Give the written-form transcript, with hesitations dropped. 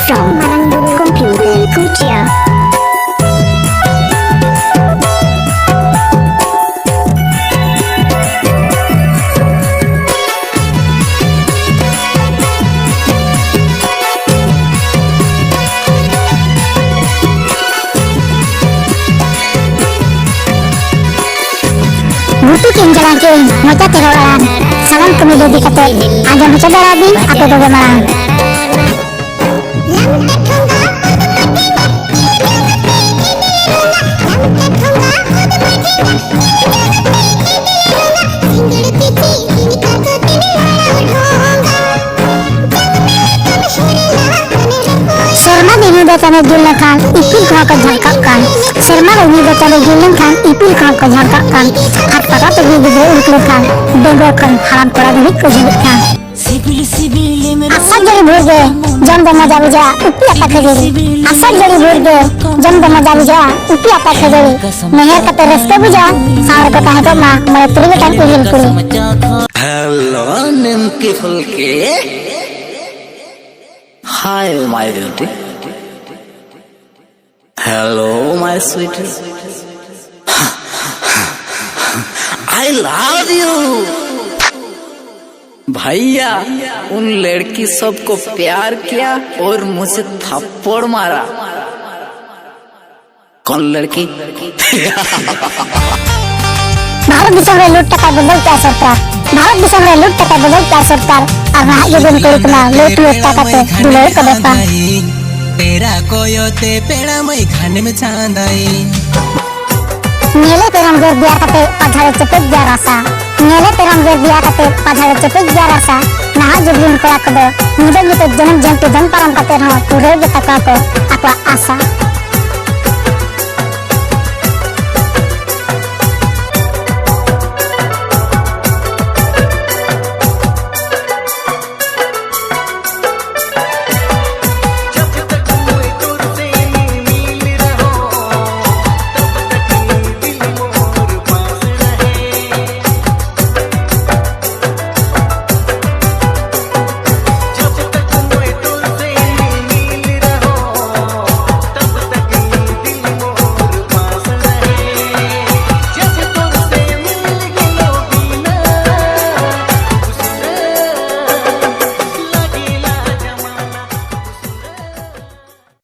from Malangburu Computer Kutia. Butuh kinjalan ke moca teroran salam kemudian dikata ada moca darabin atau bagaimana. Serma ini datanya julekan ipil kau kejangkakan. Serma ini datanya julekan ipil kau kejangkakan. Kata tuh juga urutan donggokan halam kurang lebih kejulikan. Asal jadi burge jam dema jabuja upi apa kejadi. Asal jadi burge jam dema jabuja upi apa kejadi. Meher kata reska buja saur kata itu mah mulai terlihat uril kuli. Hello nimki fulke. Hi my beauty. Hello my sweetie. I love you. भैया उन लड़की सबको प्यार किया और मुझे थप्पड़ मारा। कौन लड़की? भारत देश में लूट टका बदल क्या सरकार? भारत देश में लूट टका बदल क्या सरकार? अब ये दिन कोई इतना लूट टका पे दुलाई को देखा। तेरा कोयोते पेड़ा मई खाने में चांदाई। नीले पेरम गर दिया कते पधारे चपेट दिया रसा। नीले पेरम गर दिया कते पधारे चपेट दिया रसा। नहा जुबलिन को रख दो। मुझे ये तो जन्म जन्म परम कते रहो पूरे बेतका को आपा आशा।